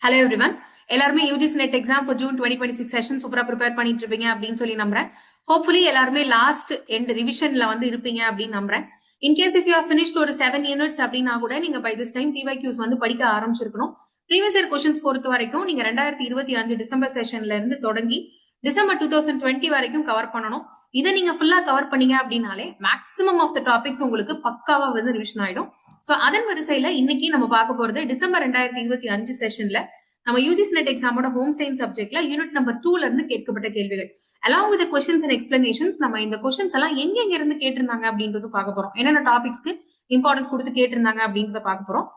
Hello everyone. எல்லாருமே UGC NET exam for June 2026 session சூப்பரா prepare பண்ணிட்டு இருப்பீங்க அப்படின்னு சொல்லி நம்புறேன். ஹோப்ஃபுல்லி எல்லாருமே லாஸ்ட் எண்ட் ரிவிஷன்ல வந்து இருப்பீங்க அப்படின்னு நம்புறேன். In case if you have finished ஒரு 7 யூனிட்ஸ் அப்படின்னா கூட நீங்க பை திஸ் டைம் பிவைக்யூஸ் வந்து படிக்க ஆரம்பிச்சிருக்கணும். ப்ரீவியஸ் இயர் கொஸ்டின்ஸ் பொறுத்த வரைக்கும் நீங்க 2025 டிசம்பர் செஷன்ல இருந்து தொடங்கி டிசம்பர் 2020 வரைக்கும் கவர் பண்ணணும். இதை நீங்க ஃபுல்லா கவர் பண்ணீங்க அப்படின்னாலே மேக்ஸிமம் ஆஃப் த டாபிக்ஸ் உங்களுக்கு பக்காவா வந்து ரிவிஷன் ஆயிடும். சோ அதன் வரிசையில இன்னைக்கு நம்ம பார்க்க போறது டிசம்பர் 2025 செஷன்ல நம்ம யூஜிசி நெட் எக்ஸாமோட ஹோம் சயின்ஸ் சப்ஜெக்ட்ல யூனிட் நம்பர் 2ல இருந்து கேட்கப்பட்ட கேள்விகள் along with the questions and explanations. நம்ம இந்த கொஸ்டின்ஸ் எல்லாம் எங்க இருந்து கேட்டிருந்தாங்க அப்படின்றது பார்க்க போறோம். என்னென்ன டாபிக்ஸ்க்கு இம்பார்ட்டன்ஸ் கொடுத்து கேட்டிருந்தாங்க அப்படின்றத பார்க்க போறோம்.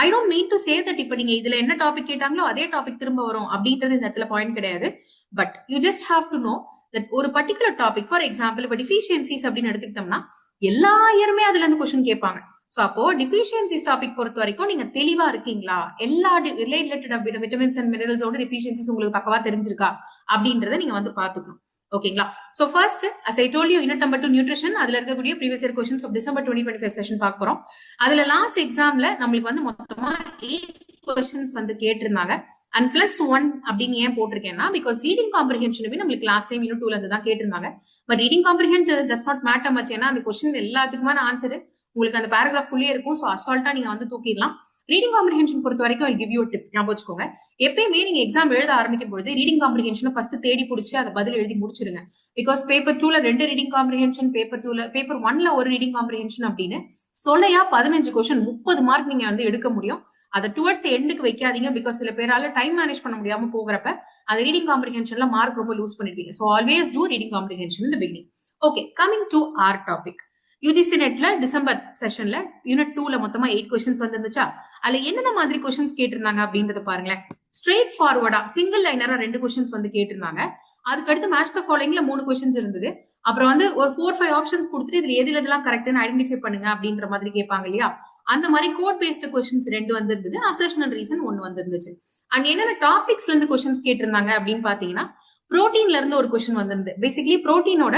I don't mean to say that இப்ப நீங்க இதுல என்ன டாபிக் கேட்டாங்களோ அதே டாபிக் திரும்ப வரும் அப்படின்றது இந்த இடத்துல பாயிண்ட் கிடையாது. But you just have to know that ஒரு பர்டிகுலர் டாபிக், ஃபார் எக்ஸாம்பிள் இப்ப டிஃபிஷியன்சிஸ் அப்படின்னு எடுத்துக்கிட்டோம்னா எல்லா இயருமே அதுல இருந்து கொஸ்டின் கேட்பாங்க. சோ அப்போ டிஃபிஷியன்சிஸ் டாபிக் பொறுத்த வரைக்கும் நீங்க தெளிவா இருக்கீங்களா, எல்லா ரிலேட்டட் விட்டமின்ஸ் அண்ட் மினரல்ஸோட டிஃபிஷியன்சிஸ் உங்களுக்கு பக்கவா தெரிஞ்சிருக்கா அப்படின்றத நீங்க வந்து பாத்துக்கணும். ஓகேங்களா? So first as I told you unit number 2 nutrition, அதுல இருக்கக்கூடிய previous year questions of December 2025 session பார்க்க போறோம். அதுல லாஸ்ட் எக்ஸாம்ல நம்மளுக்கு வந்து மொத்தமா 8 क्वेश्चंस வந்து கேட்டிருந்தாங்க. அண்ட் +1 அப்படின்னு ஏன் போட்டிருக்கேன்னா பிகாஸ் ரீடிங் காம்ப்ரிஹென்ஷனுமே நம்மளுக்கு லாஸ்ட் டைம் யூனிட் 2ல இருந்து தான் கேட்டிருந்தாங்க. But reading comprehension does not matter much, ஏன்னா அந்த क्वेश्चन எல்லாத்துக்குமான ஆன்சர் உங்களுக்கு அந்த பேராகிராஃப் குள்ளே இருக்கும். ஸோ அசால்ட்டா நீங்க வந்து தூக்கிடலாம். ரீடிங் காம்ப்ரிஹென்ஷன் பொறுத்த வரைக்கும் ஐ கிவ் யூ டிப், ஞாபகம் வச்சுக்கோங்க. எப்பயுமே நீங்க எக்ஸாம் எழுத ஆரம்பிக்கும் பொழுது ரீடிங் காம்ப்ரிஹென்ஷனை ஃபர்ஸ்ட் தேடி பிடிச்சி அதை பதில் எழுதி முடிச்சிருங்க. பிகாஸ் பேப்பர் 2ல 2 ரீடிங் காம்ப்ரிஹென்ஷன், பேப்பர் 1ல ஒரு ரீடிங் காம்ப்ரிஹென்ஷன் அப்படின்னு சொல்லையா 15 கொஸ்டின் 30 மார்க் நீங்க வந்து எடுக்க முடியும். அதை டுவர்ட்ஸ் எண்டுக்கு வைக்காதீங்க. பிகாஸ் சில பேரால டைம் மேனேஜ் பண்ண முடியாம போகிறப்ப அது ரீடிங் காம்ப்ரிஹென்ஷன்ல மார்க் ரொம்ப லூஸ் பண்ணிருப்பீங்க. So always do reading comprehension in the beginning. Okay, coming to our topic. UGC நெட்ல டிசம்பர் செஷன்ல யூனிட் 2ல மொத்தமா 8 கொஸ்டின்ஸ் வந்துருந்துச்சா, அதுல என்னென்ன மாதிரி கொஸ்டின்ஸ் கேட்டிருந்தாங்க அப்படின்றத பாருங்களேன். ஸ்ட்ரெயிட் ஃபார்வர்டா சிங்கிள் லைனரா 2 கொஸ்டின்ஸ் வந்து கேட்டிருந்தாங்க. அதுக்கடுத்து மேட்ச் த ஃபாலோயிங்ல 3 கொஸ்டின்ஸ் இருந்தது. அப்புறம் வந்து ஒரு 4-5 ஆப்ஷன்ஸ் கொடுத்துட்டு இதுல எதுலாம் கரெக்ட்னு ஐடென்டிஃபை பண்ணுங்க அப்படின்ற மாதிரி கேட்பாங்க இல்லையா, அந்த மாதிரி கோட் பேஸ்ட் கொஸ்டின்ஸ் 2 வந்திருந்தது. அசர்ஷன் அண்ட் ரீசன் 1 வந்துருந்துச்சு. அண்ட் என்னென்ன டாபிக்ஸ்ல இருந்து கொஸ்டின்ஸ் கேட்டிருந்தாங்க அப்படின்னு பாத்தீங்கன்னா, புரோட்டீன்ல இருந்து ஒரு கொஸ்டின் வந்திருந்து. பேசிக்கலி புரோட்டீனோட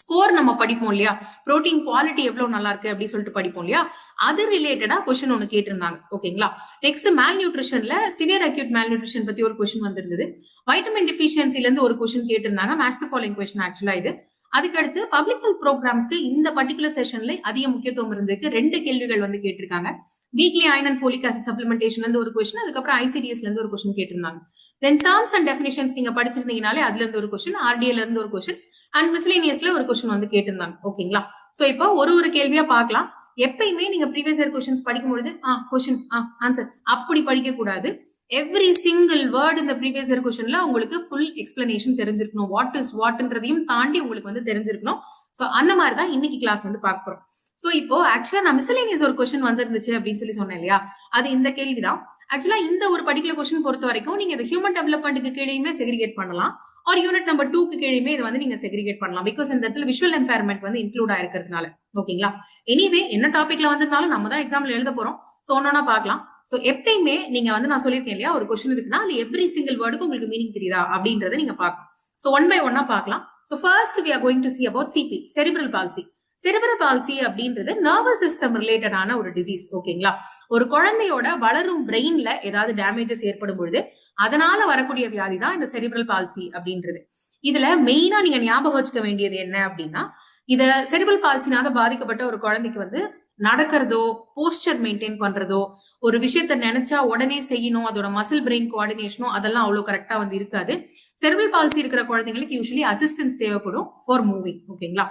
ஸ்கோர் நம்ம படிப்போம் இல்லையா, புரோட்டீன் குவாலிட்டி எவ்வளவு நல்லா இருக்கு அப்படின்னு சொல்லிட்டு படிப்போம் இல்லையா, அது ரிலேட்டடா கொஸ்டின் ஒன்னு கேட்டிருந்தாங்க. ஓகேங்களா? நெக்ஸ்ட் மேல் நியூட்ரிஷன்ல சிவியர் அக்யூட் மேல் நியூட்ரிஷன் பத்தி ஒரு கொஸ்டின் வந்திருந்தது. வைட்டமின் டிஃபிஷியன்சில இருந்து ஒரு கொஸ்டின் கேட்டிருந்தாங்க. மேட்ச் த ஃபாலோயிங் கொஸ்டின் ஆக்சுவலா இது. அதுக்கடுத்து பப்ளிக் ஹெல்த் ப்ரோக்ராம்ஸ்க்கு இந்த பர்டிகுலர் செஷன்ல அதிக முக்கியத்துவம் இருந்திருக்கு. 2 கேள்விகள் வந்து கேட்டிருக்காங்க. Weekly iron and folic acid சப்ளிமெண்டேஷன்ல இருந்து ஒரு கொஸ்டின், அதுக்கப்புறம் ஐசிடிஎஸ்ல இருந்து ஒரு கொஸ்டின் கேட்டிருந்தாங்க. தென் டர்ம்ஸ் அண்ட் டெஃபினிஷன்ஸ் நீங்க படிச்சிருந்தீங்கனாலே அதுல இருந்து ஒரு கொஸ்டின், ஆர்டிஎல்ல இருந்து ஒரு கொஸ்டின் அண்ட் மிஸ்லேனியஸ்ல ஒரு கொஸ்டின் வந்து கேட்டிருந்தாங்க. ஓகேங்களா? சோ இப்போ ஒரு கேள்வியா பார்க்கலாம். எப்பயுமே நீங்க ப்ரீவியஸ் இயர் கொஸ்டின்ஸ் படிக்கும்பொழுது கொஸ்டின் ஆன்சர் அப்படி படிக்க கூடாது. எவ்ரி சிங்கிள் வேர்ட் இந்த ப்ரீவியஸ் இயர் கொஸ்டின்ல உங்களுக்கு ஃபுல் எக்ஸ்பிளனேஷன் தெரிஞ்சிருக்கணும். வாட் இஸ் வாட்ன்றதையும் தாண்டி உங்களுக்கு வந்து தெரிஞ்சிருக்கணும். சோ அந்த மாதிரி தான் இன்னைக்கு கிளாஸ் வந்து பார்க்க போறோம். சோ இப்போ ஆக்சுவலா நான் மிஸ்லேனியஸ் ஒரு கொஸ்டின் வந்துருந்துச்சு அப்படின்னு சொல்லி சொன்னேன் இல்லையா, அது இந்த கேள்விதான். ஆக்சுவலா இந்த ஒரு பர்டிகுலர் கொஸ்டின் பொறுத்த வரைக்கும் நீங்க இந்த ஹியூமன் டெவலப்மெண்ட்டுக்கு கீழேயுமே செக்ரிகேட் பண்ணலாம், ஒரு யூனிட் நம்பர் 2க்கு கீழேயுமே இது வந்து நீங்க செக்ரிகேட் பண்ணலாம். பிகாஸ் இந்த இடத்துல விஷுவல் எம்பேர்மெண்ட் வந்து இன்க்ளூட் ஆயிருக்கிறதுனால. ஓகேங்களா? எனிவே என்ன டாபிக்ல வந்திருந்தாலும் நம்ம தான் எக்ஸாம்ல எழுத போறோம். சோ ஒன்னொன்னா பார்க்கலாம். சோ எப்பயுமே நீங்க வந்து நான் சொல்லியிருக்கேன் இல்லையா, ஒரு கொஸ்டின் இருக்குன்னா அது எவ்ரி சிங்கிள் வேர்டுக்கு உங்களுக்கு மீனிங் தெரியுதா அப்படின்றத நீங்க பார்க்கலாம். சோ ஒன் பை ஒன்னா பார்க்கலாம். So first we are going to see about CP, cerebral palsy. Cerebral palsy அப்படின்றது நர்வஸ் சிஸ்டம் ரிலேட்டடான ஒரு டிசீஸ். ஓகேங்களா? ஒரு குழந்தையோட வளரும் பிரெயின்ல ஏதாவது டேமேஜஸ் ஏற்படும் பொழுது அதனால வரக்கூடிய வியாதி தான் இந்த செரிபிரல் பால்சி அப்படின்றது. இதுல மெயினா நீங்க ஞாபகம் வச்சுக்க வேண்டியது என்ன அப்படின்னா, இத செரிபிரல் பால்சினால பாதிக்கப்பட்ட ஒரு குழந்தைக்கு வந்து நடக்கிறதோ, போஸ்டர் மெயின்டைன் பண்றதோ, ஒரு விஷயத்த நினைச்சா உடனே செய்யணும், அதோட மசில் பிரெயின் கோஆர்டினேஷனோ அதெல்லாம் அவ்வளவு கரெக்டா வந்து இருக்காது. செரிபிரல் பால்சி இருக்கிற குழந்தைங்களுக்கு யூஸ்வலி அசிஸ்டன்ஸ் தேவைப்படும் ஃபார் மூவிங். ஓகேங்களா?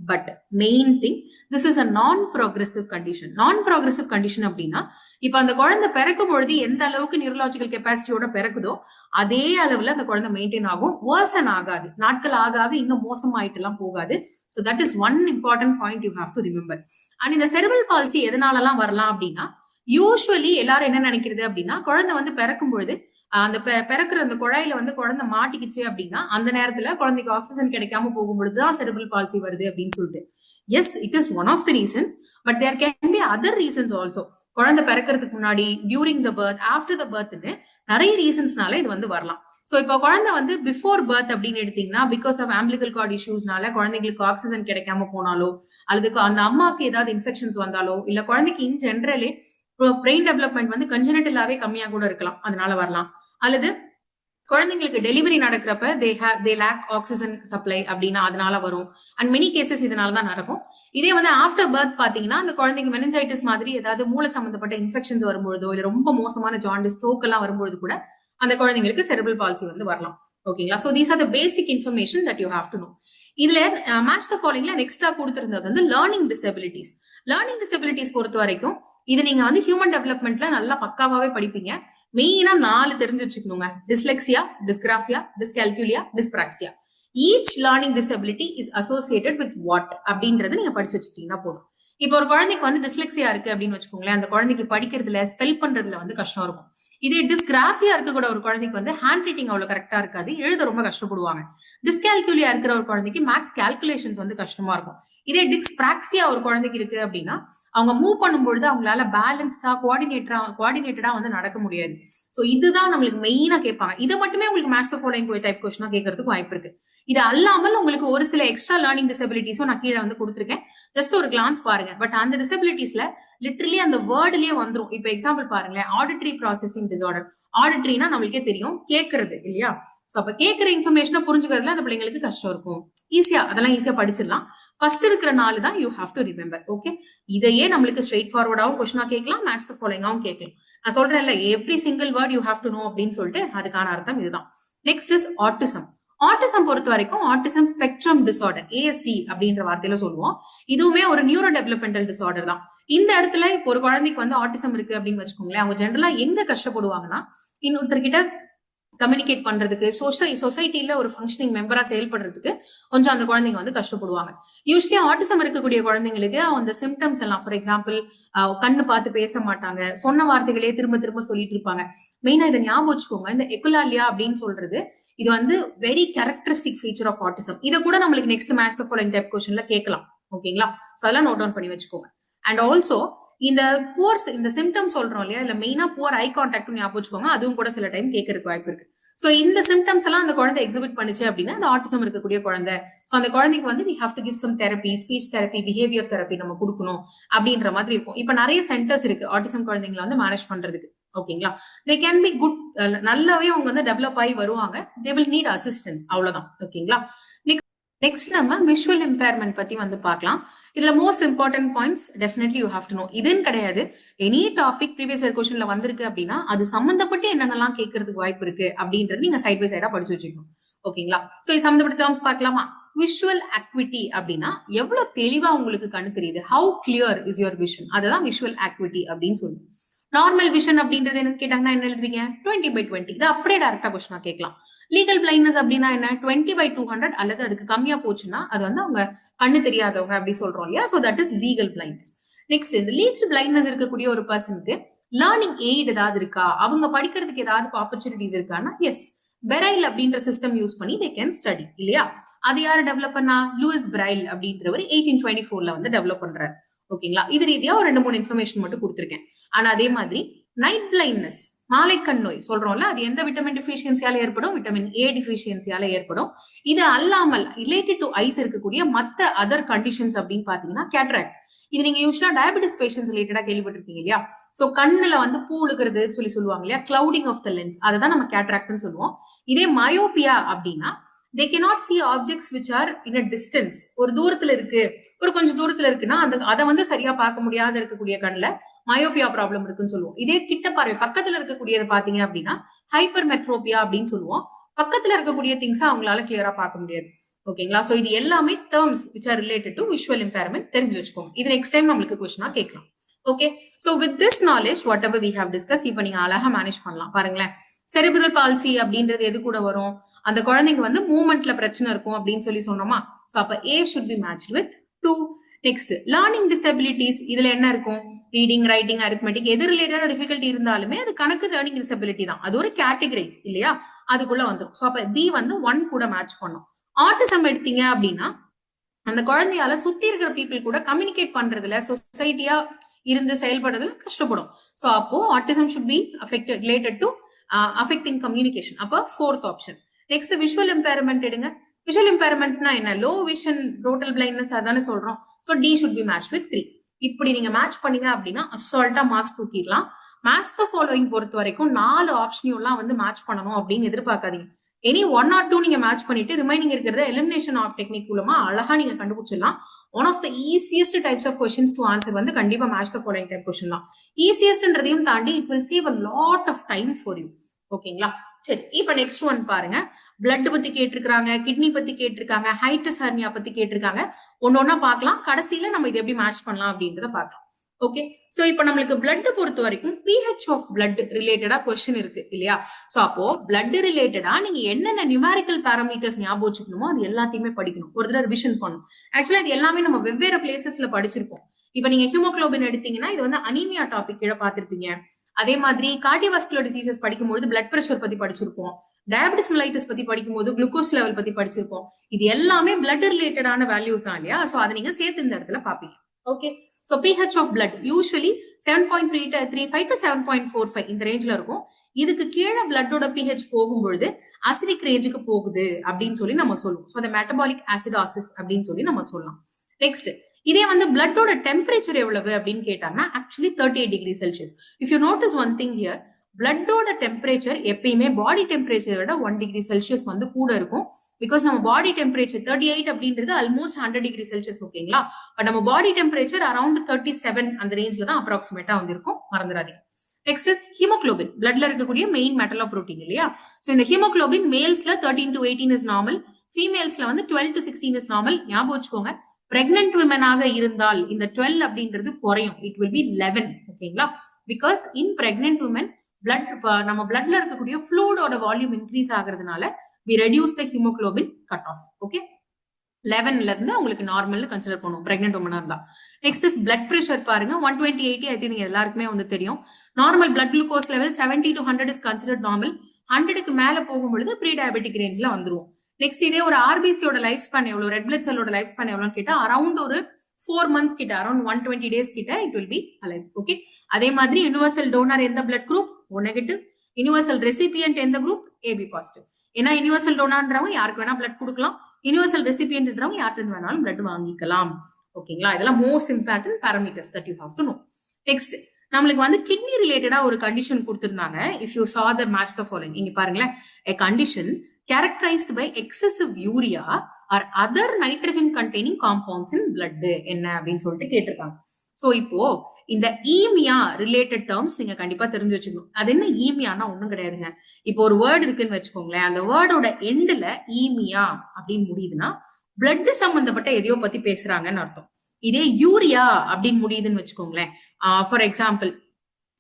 But main thing, this is a நான் ப்ரோக்ரெசிவ் கண்டிஷன். நான் ப்ரோக்ரெசிவ் கண்டிஷன் அப்படின்னா, இப்ப அந்த குழந்தை பிறக்கும் பொழுது எந்த அளவுக்கு நியூரலாஜிக்கல் கெப்பாசிட்டியோட பிறக்குதோ அதே அளவுல அந்த குழந்தை மெயின்டைன் ஆகும், வேர்சன் ஆகாது. நாட்கள் ஆக ஆக இன்னும் மோசமாயிட்டு எல்லாம் போகாது. So that is one important point you have to remember. And இந்த செரிபிரல் பால்சி எதனாலலாம் வரலாம் அப்படின்னா, யூஸ்வலி எல்லாரும் என்ன நினைக்கிறது அப்படின்னா, குழந்தை வந்து பிறக்கும் பொழுது அந்த பிறக்கிற அந்த குழாயில வந்து குழந்தை மாட்டிக்கிச்சு அப்படின்னா அந்த நேரத்துல குழந்தைக்கு ஆக்சிஜன் கிடைக்காம போகும்பொழுதுதான் செரிபிரல் பால்சி வருது அப்படின்னு சொல்லிட்டு. Yes, it is one of the reasons. But there can be other reasons also. குழந்தை பிறக்கிறதுக்கு முன்னாடி, during the birth, after the பர்த்னு நிறைய ரீசன்ஸ்னால இது வந்து வரலாம். சோ இப்போ குழந்தை வந்து பிஃபோர் பர்த் அப்படின்னு எடுத்தீங்கன்னா, பிகாஸ் ஆஃப் ஆம்பிளிக்கல் கார்டு இஷ்யூஸ்னால குழந்தைங்களுக்கு ஆக்சிஜன் கிடைக்காம போனாலோ, அல்லது அந்த அம்மாக்கு ஏதாவது இன்ஃபெக்ஷன்ஸ் வந்தாலோ, இல்ல குழந்தைக்கு இன் ஜென்ரலே பிரெயின் டெவலப்மெண்ட் வந்து கன்ஜெனிட்டலாவே கம்மியா கூட இருக்கலாம், அதனால வரலாம். அல்லது குழந்தைங்களுக்கு டெலிவரி நடக்கிறப்ப தே லேக் ஆக்சிஜன் சப்ளை அப்படின்னா அதனால வரும். அண்ட் மெனி கேசஸ் இதனால தான் நடக்கும். இதே வந்து ஆஃப்டர் பர்த் பாத்தீங்கன்னா அந்த குழந்தைக்கு மெனிஞ்சைட்டிஸ் மாதிரி ஏதாவது மூளை சம்பந்தப்பட்ட இன்ஃபெக்ஷன்ஸ் வரும்பொழுதோ இல்ல ரொம்ப மோசமான ஜாண்டிஸ் ஸ்ட்ரோக் எல்லாம் வரும்பொழுது கூட அந்த குழந்தைங்களுக்கு செரிபிரல் பால்சி வந்து வரலாம். ஓகேங்களா? So these are the basic information that you have to no. இதுல மேட்ச் த ஃபாலோயிங்ல நெக்ஸ்டா கொடுத்திருந்தது வந்து லேர்னிங் டிசபிலிட்டிஸ். லேர்னிங் டிசபிலிட்டிஸ் பொறுத்த வரைக்கும் இது நீங்க வந்து ஹியூமன் டெவலப்மெண்ட்ல நல்லா பக்காவாவே படிப்பீங்க. மெயினா 4 தெரிஞ்சு வச்சுக்கணுங்க. Dyslexia, dysgraphia, dyscalculia, dyspraxia. Each learning disability is associated with what அப்படின்றது நீங்க படிச்சு வச்சுக்கிட்டீங்கன்னா போதும். இப்போ ஒரு குழந்தைக்கு வந்து டிஸ்லெக்சியா இருக்கு அப்படின்னு வச்சுக்கோங்களேன், அந்த குழந்தைக்கு படிக்கிறதுல ஸ்பெல் பண்றதுல வந்து கஷ்டம் இருக்கும். இதே டிஸ்கிராஃபியா இருக்க கூட ஒரு குழந்தைக்கு வந்து ஹேண்ட் ரைட்டிங் அவ்வளவு கரெக்டா இருக்காது, எழுத ரொம்ப கஷ்டப்படுவாங்க. டிஸ்கால்குலியா இருக்கிற ஒரு குழந்தைக்கு மேக்ஸ் கால்குலேஷன்ஸ் வந்து கஷ்டமா இருக்கும். இதே டிஸ்பிராக்சியா ஒரு குழந்தைக்கு இருக்கு அப்படின்னா அவங்க மூவ் பண்ணும்பொழுது அவங்களால பேலன்ஸ்டா கோஆர்டினேட்டடா வந்து நடக்க முடியாது. சோ இதுதான் நம்மளுக்கு மெயினா கேட்பாங்க. இதை மட்டுமே உங்களுக்கு மேட்ச் த ஃபாலோயிங் டைப் கொஸ்டினா கேட்கறதுக்கு வாய்ப்பு இருக்கு. இது அல்லாமல் உங்களுக்கு ஒரு சில எக்ஸ்ட்ரா லேர்னிங் டிசபிலிட்டிஸும் நான் கீழே வந்து கொடுத்துருக்கேன். ஜஸ்ட் ஒரு கிளான்ஸ் பாருங்க. பட் அந்த டிசபிலிட்டிஸ்ல லிட்டரலி அந்த வேர்ட்லயே வந்துரும். இப்ப எக்ஸாம்பிள் பாருங்களேன், ஆடிட்டரி ப்ராசஸிங் டிசார்டர். ஆடிட்டரினா நம்மளுக்கே தெரியும், கேட்கறது இல்லையா? சோ அப்ப கேட்கிற இன்ஃபர்மேஷனை புரிஞ்சுக்கிறதுல அந்த பிள்ளைங்களுக்கு கஷ்டம் இருக்கும். அதெல்லாம் ஈஸியா படிச்சிடலாம். ஃபர்ஸ்ட் இருக்கிற 4 தான் you have to remember. Okay, இதையே நம்மளுக்கு ஸ்ட்ரெயிட் ஃபார்வர்டாவும் கொஸ்டினா கேட்கலாம், மேட்ச் த ஃபாலோயிங்காவும் கேட்கலாம். நான் சொல்றேன்ல, every single word you have to no அப்படின்னு சொல்லிட்டு அதுக்கான அர்த்தம் இதுதான். Next is autism. ஆட்டிசம் பொறுத்த வரைக்கும் ஆட்டிசம் ஸ்பெக்ட்ரம் டிசார்டர், ஏஎஸ்டி அப்படின்ற வார்த்தையில சொல்லுவோம். இதுவுமே ஒரு நியூரோ டெவலப்மெண்டல் டிசார்டர் தான். இந்த இடத்துல இப்போ ஒரு குழந்தைக்கு வந்து ஆட்டிசம் இருக்கு அப்படின்னு வச்சுக்கோங்களேன், அவங்க ஜென்ரலா எங்க கஷ்டப்படுவாங்கன்னா இன்னொருத்தர்கிட்ட கம்யூனிகேட் பண்றதுக்கு, சொசைட்டில ஒரு ஃபங்க்ஷனிங் மெம்பரா செயல்படுறதுக்கு கொஞ்சம் அந்த குழந்தைங்க வந்து கஷ்டப்படுவாங்க. யூஸ்வலி ஆட்டிசம் இருக்கக்கூடிய குழந்தைங்களுக்கு அந்த சிம்டம்ஸ் எல்லாம், ஃபார் எக்ஸாம்பிள் கண்ணு பார்த்து பேச மாட்டாங்க, சொன்ன வார்த்தைகளே திரும்ப திரும்ப சொல்லிட்டு இருப்பாங்க. மெயினா இதை ஞாபகம் வச்சுக்கோங்க, இந்த எகுலாலியா அப்படின்னு சொல்றது இது வந்து very characteristic feature of autism. இதை கூட நம்மளுக்கு next match the following type கொஸ்டின்ல கேட்கலாம். ஓகேங்களா? சோ அதெல்லாம் நோட் டவுன் பண்ணி வச்சுக்கோங்க. அண்ட் ஆல்சோ இந்த இந்த சிம்டம் சொல்றோம் இல்லையா, இல்ல மெயினா புவர் ஐ கான்டாக்ட் ஞாபகம் வச்சுக்கோங்க, அதுவும் கூட சில டைம் கேட்கறதுக்கு வாய்ப்பு இருக்கு. சோ இந்த சிம்டம்ஸ் எல்லாம் அந்த குழந்தை எக்ஸிபிட் பண்ணுச்சு அப்படின்னா அந்த ஆட்டிசம் இருக்கக்கூடிய குழந்தை. சோ அந்த குழந்தைக்கு வந்து we have to give some therapy, speech therapy, behavior therapy நம்ம கொடுக்கணும் அப்படின்ற மாதிரி இருக்கும். இப்ப நிறைய சென்டர்ஸ் இருக்கு ஆட்டிசம் குழந்தைங்களை வந்து மேனேஜ் பண்றதுக்கு. ஓகேங்களா? they can be good, நல்லாவே அவங்க வந்து டெவலப் ஆகி வருவாங்க. they will need assistance, அவ்வளவுதான். ஓகேங்களா? நெக்ஸ்ட் நம்ம விஷுவல் இம்பேர்மெண்ட் பத்தி வந்து பார்க்கலாம். இதுல most important points definitely you have to no. இதுன்னு கிடையாது, எனி டாபிக் ப்ரீவியஸ் இயர் கொஸ்டின்ல வந்திருக்கு அப்படின்னா அது சம்பந்தப்பட்டு என்னென்னலாம் கேட்கறதுக்கு வாய்ப்பு இருக்கு அப்படின்றது நீங்க சைட் பை சைடா படிச்சு வச்சுக்கணும். ஓகேங்களா? சோ இது சம்பந்தப்பட்ட டேர்ம்ஸ் பார்க்கலாமா? விஷுவல் ஆக்டிவிட்டி அப்படின்னா எவ்வளவு தெளிவா உங்களுக்கு கண்ணு தெரியுது, how clear is your vision, அதுதான் விஷுவல் ஆக்டிவிட்டி அப்படின்னு சொல்லுவோம். நார்மல் விஷன் அப்படின்றது என்னன்னு கேட்டாங்கன்னா என்ன எழுதுவீங்க? 20/20. இது அப்படியே டைரக்டா கொஸ்டினா கேட்கலாம். லீகல் பிளைண்ட்னஸ் அப்படின்னா என்ன? 20/200 அல்லது அதுக்கு கம்மியா போச்சுன்னா அது வந்து அவங்க கண்ணு தெரியாதவங்க அப்படி சொல்றோம் இல்லையா? So that is legal blindness. Next, இந்த லீகல் பிளைண்ட்னஸ் இருக்கக்கூடிய ஒரு பர்சனுக்கு லேர்னிங் எய்ட் ஏதாவது இருக்கா, அவங்க படிக்கிறதுக்கு ஏதாவது ஆப்பர்ச்சுனிட்டிஸ் இருக்கான்னா எஸ், பெரைல் அப்படின்ற சிஸ்டம் யூஸ் பண்ணி they can study இல்லையா? அது யாரு டெவலப் பண்ணா? லூயிஸ் பிரைல் அப்படின்றவர் 1824 வந்து டெவலப் பண்றாரு. ஓகேங்களா? இது ரீதியா ஒரு 2-3 இன்ஃபர்மேஷன் மட்டும் கொடுத்துருக்கேன். ஆனா அதே மாதிரி நைட் பிளைண்ட்னஸ், மாலைக்கண் நோய் சொல்றோம்ல, அது எந்த விட்டமின் டிஃபிஷியன்சியால ஏற்படும்? விட்டமின் ஏ டிஃபிஷியன்சியால ஏற்படும். இது அல்லாமல் ரிலேட்டட் டு ஐஸ் இருக்கக்கூடிய மத்த அதர் கண்டிஷன்ஸ் அப்படின்னு பாத்தீங்கன்னா கேட்ராக்ட். இது நீங்க யூஸ்வலா டயபெட்டிஸ் பேஷன்ஸ் ரிலேட்டடா கேள்விப்பட்டிருப்பீங்க இல்லையா? சோ கண்ணுல வந்து பூ இழுக்கிறது சொல்லி சொல்லுவாங்க இல்லையா, கிளவுடிங் ஆஃப் த லென்ஸ், அதை தான் நம்ம கேட்ராக்ட்னு சொல்லுவோம். இதே மயோபியா அப்படின்னா they cannot see objects which are in a distance, ஒரு தூரத்துல இருக்கு, ஒரு கொஞ்சம் தூரத்துல இருக்குன்னா அதை வந்து சரியா பார்க்க முடியாத இருக்கக்கூடிய கண்ணுல மயோபியா ப்ராப்ளம் இருக்குன்னு சொல்லுவோம். இதே கிட்ட பார்வை பக்கத்துல இருக்கக்கூடியதை பாத்தீங்க அப்படின்னா ஹைப்பர் மெட்ரோபியா அப்படின்னு சொல்லுவோம். பக்கத்துல இருக்கக்கூடிய திங்ஸ் அவங்களால கிளியரா பார்க்க முடியாது. ஓகேங்களா? சோ இது எல்லாமே terms which are related to visual impairment, தெரிஞ்சு வச்சுக்கோங்க. இது நெக்ஸ்ட் டைம் நம்மளுக்கு கொஸ்டினா கேட்கலாம். Okay, so with this knowledge whatever we have discussed, இப்போ நீங்க அழகா மேனேஜ் பண்ணலாம். பாருங்களேன், செரிபிரல் பால்சி அப்படின்றது எது கூட வரும்? அந்த குழந்தைங்க வந்து மூவ்மெண்ட்ல பிரச்சனை இருக்கும் அப்படின்னு சொல்லி சொன்னோமா? சோ அப்ப A should be matched with 2. Next, learning disabilities, இதுல என்ன இருக்கும்? ரீடிங், ரைட்டிங், அரித்மெட்டிக், எது ரிலேட்டட் டிஃபிகல்ட்டி இருந்தாலுமே அது கணக்கு லேர்னிங் டிசபிலிட்டி தான். அது ஒரு கேட்டகரைஸ் இல்லையா, அதுக்குள்ள வந்துடும். சோ அப்ப B வந்து 1 கூட மேட்ச் பண்ணும். ஆட்டிசம் எடுத்தீங்க அப்படின்னா அந்த குழந்தையால சுத்தி இருக்கிற பீப்புள் கூட கம்யூனிகேட் பண்றதுல, சொசைட்டியா இருந்து செயல்படுறதுல கஷ்டப்படும். சோ அப்போ autism should be affected related to affecting communication. அப்ப 4th option. Next, visual impairment எடுங்க. விஷுவல் இம்பேர்மெண்ட்னா என்ன? லோ விஷன், டோட்டல் பிளைண்ட்னஸ் அதானே சொல்றோம். So D should be matched with 3. இப்படி நீங்க மேட்ச் பண்ணீங்க அப்படின்னா அசால்ட்டா மார்க்ஸ் தூக்கிடலாம். மேட்ச் த ஃபாலோயிங் பொறுத்த வரைக்கும் 4 ஆப்ஷனையும் எல்லாம் வந்து மேட்ச் பண்ணணும் அப்படின்னு எதிர்பார்க்காதீங்க. எனி 1 or 2 நீங்க மேட்ச் பண்ணிட்டு ரிமைனிங் இருக்கிறத எலிமினேஷன் ஆஃப் டெக்னிக் மூலமா அழகா நீங்க கண்டுபிடிச்சிடலாம். One of the easiest types of questions to answer வந்து கண்டிப்பா match the following type question தான். ஈஸியஸ்ட்ன்றதையும் தாண்டி it will save a lot of time for you. ஓகேங்களா? சரி, இப்ப நெக்ஸ்ட் ஒன் பாருங்க. பிளட் பத்தி கேட்டிருக்காங்க, கிட்னி பத்தி கேட்டிருக்காங்க, ஹைட்டஸ் ஹெர்னியா பத்தி கேட்டிருக்காங்க. ஒன்னொன்னா பார்க்கலாம். கடைசியில நம்ம இது எப்படி மேட்ச் பண்ணலாம் அப்படின்றத பார்க்கலாம். ஓகே, சோ இப்போ நம்மளுக்கு பிளட் பொறுத்த வரைக்கும் pH ஆஃப் பிளட் ரிலேட்டடா கொஸ்டின் இருக்கு இல்லையா? சோ அப்போ பிளட் ரிலேட்டடா நீங்க என்னென்ன நியூமரிக்கல் பாராமீட்டர்ஸ் ஞாபகம் வச்சுக்கணுமோ அது எல்லாத்தையுமே படிக்கணும், ஒரு தடவை ரிவிஷன் பண்ணணும். ஆக்சுவலா இது எல்லாமே நம்ம வெவ்வேறு பிளேசஸ்ல படிச்சிருப்போம். இப்ப நீங்க ஹியூமோகுளோபின் எடுத்தீங்கன்னா இது வந்து அனீமியா டாபிக் கீழே பார்த்திருப்பீங்க. அதே மாதிரி கார்டியோவாஸ்குலர் டிசீசஸ் படிக்கும்போது பிளட் பிரஷர் பத்தி படிச்சிருப்போம். டயபிட்டிஸ் மெலைட்டிஸ் பத்தி படிக்கும்போது குளுக்கோஸ் லெவல் பத்தி படிச்சிருப்போம். இது எல்லாமே பிளட் ரிலேட்டடான வேல்யூஸ் தான் இல்லையா? சோ அதை நீங்க சேர்த்து இந்த இடத்துல பாப்பீங்க. Okay, so pH of blood usually 7.35 to 7.45 இந்த ரேஞ்ச்ல இருக்கும். இதுக்கு கீழே பிளட்டோட pH போகும்பொழுது அசிடிக் ரேஞ்சுக்கு போகுது அப்படின்னு சொல்லி நம்ம சொல்லுவோம். சோ அந்த மெட்டபாலிக் ஆசிடாசிஸ் அப்படின்னு சொல்லி நம்ம சொல்லலாம். நெக்ஸ்ட், இதே வந்து பிளட்டோட டெம்பரேச்சர் எவ்வளவு அப்படின்னு கேட்டாங்கன்னா actually 38 degree Celsius. If you notice one thing here, பிளட்டோட டெம்பரேச்சர் எப்பயுமே பாடி டெம்பரேச்சரை விட 1 டிகிரி செல்சியஸ் வந்து கூட இருக்கும். பிகாஸ் நம்ம பாடி டெம்பரேச்சர் 38 அப்படின்றது ஆல்மோஸ்ட் 100 டிகிரி செல்சியஸ். ஓகேங்களா? பட் நம்ம பாடி டெம்பரேச்சர் அரௌண்ட் 37 அந்த ரேஞ்ச்ல தான் அப்ராக்சிமேட்டா வந்து இருக்கும், மறந்துடாதீங்க. நெக்ஸ்ட் இஸ் ஹீமோகுளோபின், பிளட்ல இருக்கக்கூடிய மெயின் மெட்டலோ புரோட்டீன் இல்லையா? சோ இந்த ஹீமோகுளோபின் மேல்ஸ்ல 13 to 18 இஸ் நார்மல், ஃபீமேல்ஸ்ல வந்து 12 to 16 இஸ் நார்மல். ஞாபகம் வச்சுக்கோங்க, பிரெக்னன்ட் விமனாக இருந்தால் இந்த 12 அப்படின்றது குறையும், இட் வில் பி 11. ஓகேங்களா? Because in pregnant women blood நம்ம பிளட்ல இருக்கக்கூடிய ஃப்ளூடோட வால்யூம் இன்க்ரீஸ் ஆகிறதுனால we reduce the hemoglobin cut off. Okay, 11ல இருந்து உங்களுக்கு நார்மல் கன்சிடர் பண்ணுவோம் பிரெக்னன்ட் உமனா இருந்தா. நெக்ஸ்ட் இஸ் பிளட் பிரஷர் பாருங்க, 120/80 ஐ திங்க் எல்லாருக்குமே வந்து தெரியும். Normal blood glucose level 70 to 100 is considered normal. 100க்கு மேல போகும்பொழுது ப்ரீ டயபெட்டிக் ரேஞ்ச்ல வந்துருவோம். நெக்ஸ்ட், இதே ஒரு ஆர்பிசியோட லைஃப் ஸ்பேன் எவ்வளவு, ரெட் பிளட் செல்லோட லைஃப் ஸ்பேன் எவ்வளவுன்னு கேட்டா அரௌண்ட் ஒரு 4 months கிட்ட, அரௌண்ட் 120 days கிட்ட it will B alive. Okay, அதே மாதிரி யுனிவர்சல் டோனர் எந்த blood group? O negative. Universal recipient எந்த குரூப்? AB positive. ஏன்னா யுனிவர்சல் டோனர்ன்றவங்க யாருக்கு வேணா பிளட் கொடுக்கலாம், யுனிவர்சல் ரெசிபியன்ட்ன்றவங்க யார்கிட்ட வேணாலும் பிளட் வாங்கிக்கலாம். ஓகேங்களா? இதெல்லாம் most important parameters that you have to no. Next, நம்மளுக்கு வந்து கிட்னி ரிலேட்டடா ஒரு கண்டிஷன் கொடுத்திருந்தாங்க. If you saw the match the following, இங்க பாருங்களேன், a condition characterized by excessive urea or other nitrogen containing compounds in blood என்ன அப்படின்னு சொல்லிட்டு கேட்டிருக்காங்க. சோ இப்போ இந்த ஈமியா ரிலேட்டட் டேர்ம்ஸ் நீங்க கண்டிப்பா தெரிஞ்சு வச்சுக்கணும். அது என்ன ஈமியானா ஒண்ணும் கிடையாதுங்க. இப்போ ஒரு வேர்டு இருக்குன்னு வச்சுக்கோங்களேன், அந்த வேர்டோட எண்ட்ல ஈமியா அப்படின்னு முடியுதுன்னா பிளட் சம்பந்தப்பட்ட எதையோ பத்தி பேசுறாங்கன்னு அர்த்தம். இதே யூரியா அப்படின்னு முடியுதுன்னு வச்சுக்கோங்களேன், ஃபார் எக்ஸாம்பிள்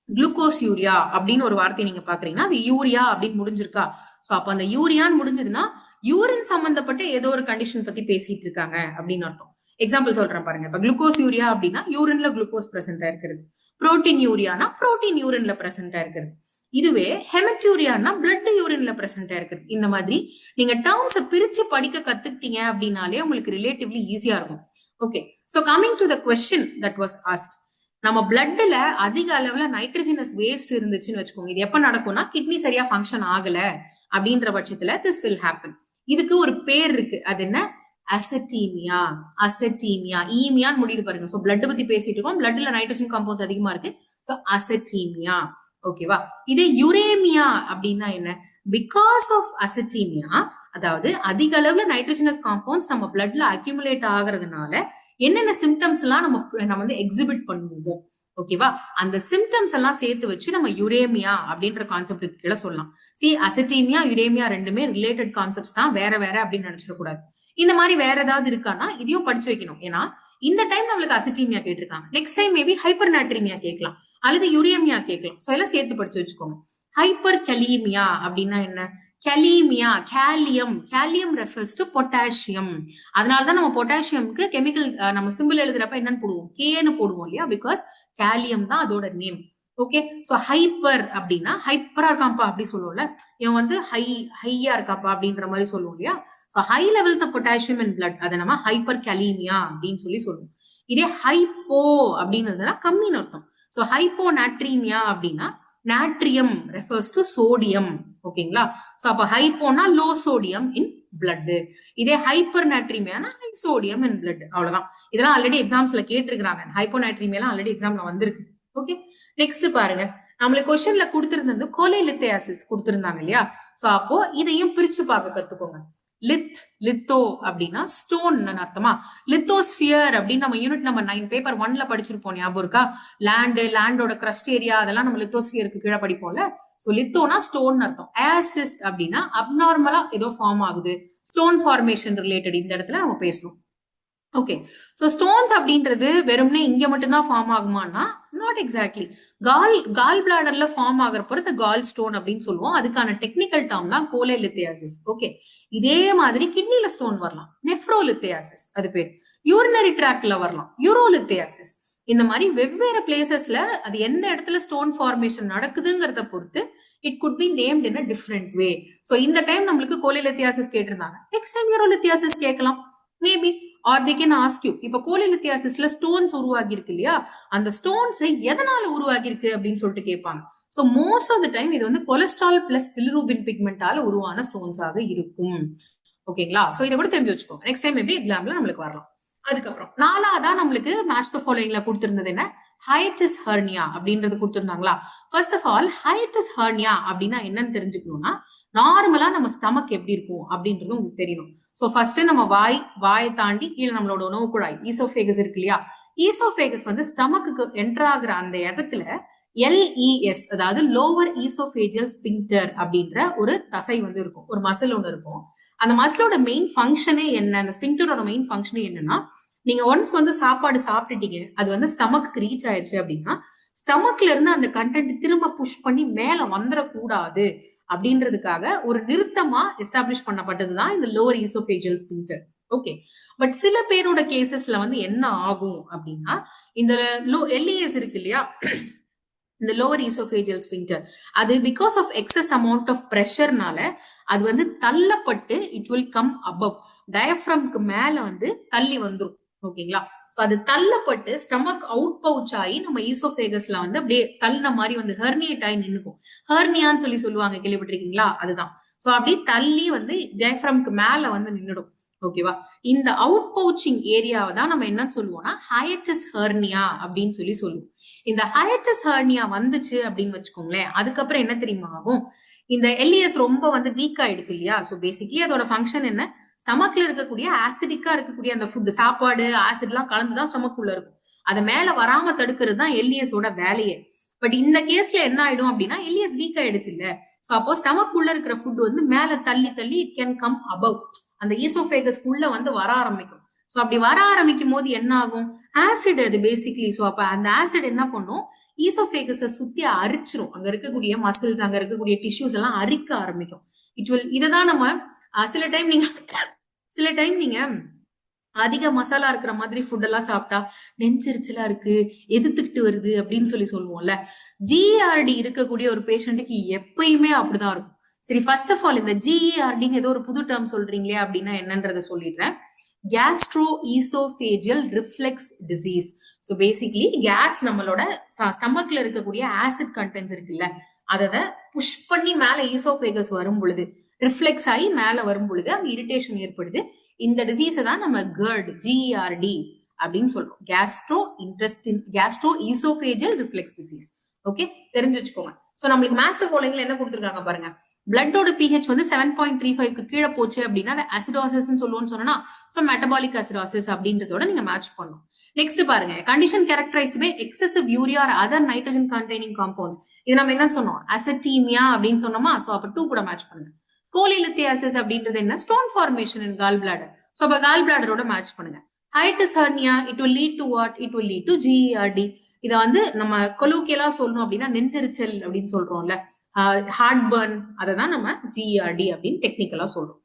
குளுக்கோஸ் யூரியா அப்படின்னு ஒரு வார்த்தை நீங்க பாக்குறீங்கன்னா அது யூரியா அப்படின்னு முடிஞ்சிருக்கா? சோ அப்ப அந்த யூரியான்னு முடிஞ்சதுன்னா யூரின் சம்பந்தப்பட்ட ஏதோ ஒரு கண்டிஷன் பத்தி பேசிட்டு இருக்காங்க அப்படின்னு அர்த்தம். எக்ஸாம்பிள் சொல்றேன் பாருங்க. இப்ப குளுக்கோஸ் யூரியா அப்படின்னா யூரின்ல குளுக்கோஸ் பிரசன்டா இருக்கிறது. புரோட்டீன் யூரியானா புரோட்டீன் யூரின்ல பிரசன்டா இருக்கிறது. இதுவே ஹெமட்டூரியானா பிளட் யூரின்ல பிரசன்டா இருக்கிறது. இந்த மாதிரி நீங்க டேர்ம்ஸை பிரிச்சு படிக்க கத்துக்கிட்டீங்க அப்படின்னாலே உங்களுக்கு ரிலேட்டிவ்லி ஈஸியா இருக்கும். Okay, so coming to the question that was asked, நம்ம பிளட்ல அதிக அளவுல நைட்ரஜனஸ் வேஸ்ட் இருந்துச்சுன்னு வச்சுக்கோங்க, இது எப்ப நடக்கும்னா கிட்னி சரியா ஃபங்க்ஷன் ஆகல அப்படின்ற பட்சத்துல திஸ் வில் ஹேப்பன். இதுக்கு ஒரு பேர் இருக்கு, அது என்ன? அசெட்டீமியா. அசெட்டீமியா, ஈமியான்னு முடியுது பாருங்க. சோ பிளட் பத்தி பேசிட்டு இருக்கோம், பிளட்ல நைட்ரஜன் காம்பவுண்ட்ஸ் அதிகமா இருக்கு. சோ அசெட்டீமியா. ஓகேவா? இதே யுரேமியா அப்படின்னா என்ன? பிகாஸ் ஆஃப் அசெட்டீமியா, அதாவது அதிக அளவுல நைட்ரஜனஸ் காம்பவுண்ட்ஸ் நம்ம பிளட்ல அக்யூமுலேட் ஆகுறதுனால என்னென்ன சிம்டம்ஸ் எல்லாம் நம்ம வந்து எக்ஸிபிட் பண்ணுவோம். ஓகேவா? அந்த சிம்டம்ஸ் எல்லாம் சேர்த்து வச்சு நம்ம யுரேமியா அப்படின்ற கான்செப்டுக்கு கீழே சொல்லலாம். அசெட்டீமியா யுரேமியா ரெண்டுமே ரிலேட்டட் கான்செப்ட்ஸ் தான், வேற வேற அப்படின்னு நினைச்சிடக்கூடாது. இந்த மாதிரி வேற ஏதாவது இருக்கான்னா இதையும் படிச்சு வைக்கணும். ஏன்னா இந்த டைம் நம்மளுக்கு அசிட்டீமியா கேட்டிருக்காங்க, நெக்ஸ்ட் டைம் மேபி ஹைப்பர் நாட்ரிமியா கேட்கலாம் அல்லது யுரேமியா கேட்கலாம். சோ எல்லாம் சேர்த்து படிச்சு வச்சுக்கோங்க. ஹைப்பர் கலீமியா அப்படின்னா என்ன? Kalemia, kalium. Kalium refers to potassium. அதனாலதான் நம்ம பொட்டாசியம்க்கு கெமிக்கல் நம்ம சிம்பிள் எழுதுறப்ப என்னன்னு போடுவோம்? கேன்னு போடுவோம் இல்லையா? பிகாஸ் கேலியம் தான் அதோட நேம். ஓகே, சோ ஹைப்பர் அப்படின்னா ஹைப்பரா இருக்காப்பா அப்படி சொல்லுவோம்ல, இவன் வந்து ஹையா இருக்காப்பா அப்படின்ற மாதிரி சொல்லுவோம் இல்லையா? So high levels of potassium in blood, அதை நம்ம ஹைப்பர் கலீமியா அப்படின்னு சொல்லி சொல்லுவோம். இதே ஹைப்போ அப்படின்றதுனா கம்மின்னு அர்த்தம். சோ ஹைப்போ நாட்ரீமியா அப்படின்னா நாட்ரியம் ரெஃபர்ஸ் டு சோடியம் ஓகேங்களா? சோ அப்ப ஹைப்போனா லோ சோடியம் இன் பிளட், இதே ஹைப்பர் நாட்ரிமியானா ஹை சோடியம் இன் பிளட். அவ்வளவுதான். இதெல்லாம் ஆல்ரெடி எக்ஸாம்ஸ்ல கேட்டிருக்காங்க. ஹைப்போநாட்ரிமியா ஆல்ரெடி எக்ஸாம்ல வந்திருக்கு. ஓகே, நெக்ஸ்ட் பாருங்க. நம்மளுக்கு கொஸ்டின்ல கொடுத்திருந்தது கோலிலித்தியாசிஸ் கொடுத்திருந்தாங்க இல்லையா? சோ அப்போ இதையும் பிரிச்சு பார்க்க கத்துக்கோங்க. லித்தோ அப்படின்னா ஸ்டோன் அர்த்தமா? லித்தோஸ்பியர் அப்படின்னு நம்ம யூனிட் நம்பர் 9 பேப்பர் 1ல படிச்சிருப்போம், ஞாபகம் இருக்கா? லேண்டோட கிரஸ்ட் ஏரியா அதெல்லாம் நம்ம லித்தோஸ்பியருக்கு கீழே படிப்போம்ல. சோ லித்தோனா ஸ்டோன் அர்த்தம். ஆசிஸ் அப்படின்னா அப்நார்மலா ஏதோ ஃபார்ம் ஆகுது, ஸ்டோன் ஃபார்மேஷன் ரிலேட்டட் இந்த இடத்துல நம்ம பேசணும். ஓகே, சோ ஸ்டோன்ஸ் அப்படின்றது வெறும்னே இங்க மட்டும்தான் ஃபார்ம் ஆகுமானா நாட் எக்ஸாக்ட்லி. கால் பிளாடர்ல ஃபார்ம் ஆகிற பொறுத்து கால் ஸ்டோன் அப்படின்னு சொல்லுவோம். அதுக்கான டெக்னிக்கல் டேர்ம் தான் கோலிலித்தியாசிஸ். ஓகே, இதே மாதிரி கிட்னில ஸ்டோன் வரலாம், நெஃப்ரோலித்தியாசிஸ் அது பேர். யூரினரி ட்ராக்ட்ல வரலாம், யூரோலித்தியாசிஸ். இந்த மாதிரி வெவ்வேறு பிளேசஸ்ல அது எந்த இடத்துல ஸ்டோன் ஃபார்மேஷன் நடக்குதுங்கிறத பொறுத்து it could be named in a different way. So இந்த டைம் நம்மளுக்கு கோலிலித்தியாசிஸ் கேட்டிருந்தாங்க, நெக்ஸ்ட் டைம் யூரோலித்தியாசிஸ் கேட்கலாம் maybe. Or they can ask you, இப்ப கோலிலித்தியாசிஸ்ல ஸ்டோன்ஸ் உருவாகி இருக்கு இல்லையா, அந்த ஸ்டோன்ஸ் எதனால உருவாகி இருக்கு அப்படின்னு சொல்லிட்டு கேட்பாங்க. So most of the time இது வந்து கொலஸ்ட்ரால் பிளஸ் பிலிரூபின் பிக்மெண்டால உருவான ஸ்டோன்ஸாக இருக்கும். ஓகேங்களா? சோ இதை கூட தெரிஞ்சு வச்சுக்கோங்க, நெக்ஸ்ட் டைம் மேபி எக்ஸாம்ல நம்மளுக்கு வரலாம். அதுக்கப்புறம் நாலாவதா நம்மளுக்கு மேட்ச் த ஃபாலோயிங்ல கொடுத்திருந்தது என்ன, ஹையட்டிஸ் ஹெர்னியா அப்படின்றது கொடுத்திருந்தாங்களா? ஃபர்ஸ்ட் ஆஃப் ஆல் ஹையட்டிஸ் ஹெர்னியா அப்படின்னா என்னன்னு தெரிஞ்சுக்கணும்னா, நார்மலா நம்ம ஸ்டமக் எப்படி இருக்கும் அப்படின்றது உங்களுக்கு தெரியணும். சோ ஃபர்ஸ்ட் நம்ம வாயை தாண்டி கீழே நம்மளோட உணவு குழாய் ஈசோஃபேகஸ் இருக்கு இல்லையா? ஈசோஃபேகஸ் வந்து ஸ்டமக்கு என்டர் ஆகுற அந்த இடத்துல LES அதாவது லோவர் ஈசோஃபேஜியல் ஸ்பிங்டர் அப்படின்ற ஒரு தசை வந்து இருக்கும், ஒரு மசில் ஒன்று இருக்கும். அந்த மசிலோட மெயின் ஃபங்க்ஷனே என்ன, அந்த ஸ்பிங்டரோட மெயின் ஃபங்க்ஷனே என்னன்னா, நீங்க ஒன்ஸ் வந்து சாப்பாடு சாப்பிட்டுட்டீங்க, அது வந்து ஸ்டமக்கு ரீச் ஆயிடுச்சு அப்படின்னா ஸ்டமக்ல இருந்து அந்த கண்டென்ட் திரும்ப புஷ் பண்ணி மேல வந்துடக்கூடாது அப்படின்றதுக்காக ஒரு நிறுத்தமா எஸ்டாப்ளிஷ் பண்ணப்பட்டதுதான் இந்த lower oesophageal sphincter. Okay, but சில பேரோட கேசஸ்ல வந்து என்ன ஆகும் அப்படின்னா, இந்த LES இருக்கு இல்லையா, இந்த லோவர் ஈசோஃபேஜியல் ஸ்பிங்டர் அது because of excess amount of பிரஷர்னால அது வந்து தள்ளப்பட்டு இட் வில் கம் அபவ், டயப்ரம்க்கு மேல வந்து தள்ளி வந்துரும். ஓகேங்களா? சோ அது தள்ளப்பட்டு ஸ்டமக் அவுட் பவுச் ஆகி நம்ம ஈசோஃபேகஸ்ல வந்து அப்படியே தள்ளின மாதிரி வந்து ஹெர்னியேட் ஆகி நின்னுக்கும். ஹெர்னியான்னு சொல்லுவாங்க, கேள்விப்பட்டிருக்கீங்களா? அதுதான். சோ அப்படி தள்ளி வந்து டயப்ரம்க்கு மேல வந்து நின்னுடும். ஓகேவா? இந்த அவுட் பவுச்சிங் ஏரியாவை தான் நம்ம என்னன்னு சொல்லுவோம்னா ஹையட்டிஸ் ஹெர்னியா அப்படின்னு சொல்லுவோம். இந்த ஹையட்டிஸ் ஹெர்னியா வந்துச்சு அப்படின்னு வச்சுக்கோங்களேன், அதுக்கப்புறம் என்ன தெரியுமா ஆகும், இந்த LES ரொம்ப வந்து வீக் ஆயிடுச்சு இல்லையா? சோ பேசிக்கலி அதோட ஃபங்க்ஷன் என்ன, ஸ்டமக்ல இருக்கக்கூடிய ஆசிடிக்கா இருக்கக்கூடிய அந்த ஃபுட், சாப்பாடு ஆசிட் எல்லாம் கலந்துதான் ஸ்டமக்குள்ள இருக்கும். அதை மேல வராம தடுக்கிறது தான் LES ஓட வேலையே. பட் இந்த கேஸ்ல என்ன ஆயிடும் அப்படின்னா, LES வீக் ஆயிடுச்சு இல்ல, சோ அப்போ ஸ்டமக்குள்ள இருக்கிற ஃபுட் வந்து மேல தள்ளி தள்ளி இட் கேன் கம் அபவ், அந்த ஈசோஃபேகஸ்க்குள்ள வந்து வர ஆரம்பிக்கும். சோ அப்படி வர ஆரம்பிக்கும் போது என்ன ஆகும், ஆசிட் அது பேசிக்கலி. சோ அப்ப அந்த ஆசிட் என்ன பண்ணும், ஈசோஃபேகஸை சுத்தி அரிச்சிரும், அங்க இருக்கக்கூடிய மசில்ஸ் அங்க இருக்கக்கூடிய டிஷ்யூஸ் எல்லாம் அரிக்க ஆரம்பிக்கும். இததான் நம்ம சில டைம் நீங்க அதிக மசாலா இருக்கிற மாதிரி ஃபுட் எல்லாம் சாப்பிட்டா நெஞ்சரிச்சலா இருக்கு, எதிர்த்துக்கிட்டு வருது அப்படின்னு சொல்லுவோம்ல. GERD இருக்கக்கூடிய ஒரு பேஷண்ட்டுக்கு எப்பயுமே அப்படிதான் இருக்கும். சரி, ஃபர்ஸ்ட் ஆஃப் ஆல் இந்த GERDன்னு ஏதோ ஒரு புது டேர்ம் சொல்றீங்களே அப்படின்னா என்னன்றதை சொல்லிடுறேன். Gastro oesophageal reflux disease. So basically gas நம்மளோட ஸ்டமக்ல இருக்கக்கூடிய ஆசிட் கண்டென்ட்ஸ் இருக்குல்ல, அதை புஷ் பண்ணி மேல ஈசோஃபேகஸ் வரும் பொழுது ரிஃப்ளெக்ஸ் ஆகி மேல வரும் பொழுது அங்க இரிட்டேஷன் ஏற்படுது. இந்த டிசீஸை தான் நம்ம GERD அப்படின்னு சொல்றோம், Castro oesophageal reflux disease. Okay, தெரிஞ்சு வச்சுக்கோங்க. சோ நம்மளுக்கு மேத்ஸ் ஃபாலோயிங்ல என்ன கொடுத்துருக்காங்க பாருங்க, பிளட்டோட pH வந்து 7.35க்கு கீழே போச்சு அப்படின்னா அசிடோசிஸ் சொல்லுவோம்னு சொன்னா, சோ மெட்டபாலிக் அசிடோசிஸ் அப்படின்றதோட நீங்க மேட்ச் பண்ணணும். நெக்ஸ்ட் பாருங்க, condition characterised by excessive urea or other nitrogen containing compounds. இது நம்ம என்ன சொன்னோம், அசெட்டீமியா அப்படின்னு சொன்னோமா, சோ அப்ப 2 கூட மேட்ச் பண்ணுங்க. கோலிலித்தியாசிஸ் அப்படின்றது என்ன, stone formation in gall bladder. So அப்ப கால் பிளாடரோட மேட்ச் பண்ணுங்க. Hiatus hernia it will lead to what, it will lead to GERD. இதை வந்து நம்ம கொலோக்கியலா சொல்லணும் அப்படின்னா நெஞ்செரிச்சல் அப்படின்னு சொல்றோம்ல, ஹார்ட் பர்ன், அதை தான் நம்ம GERD அப்படின்னு டெக்னிக்கலா சொல்றோம்.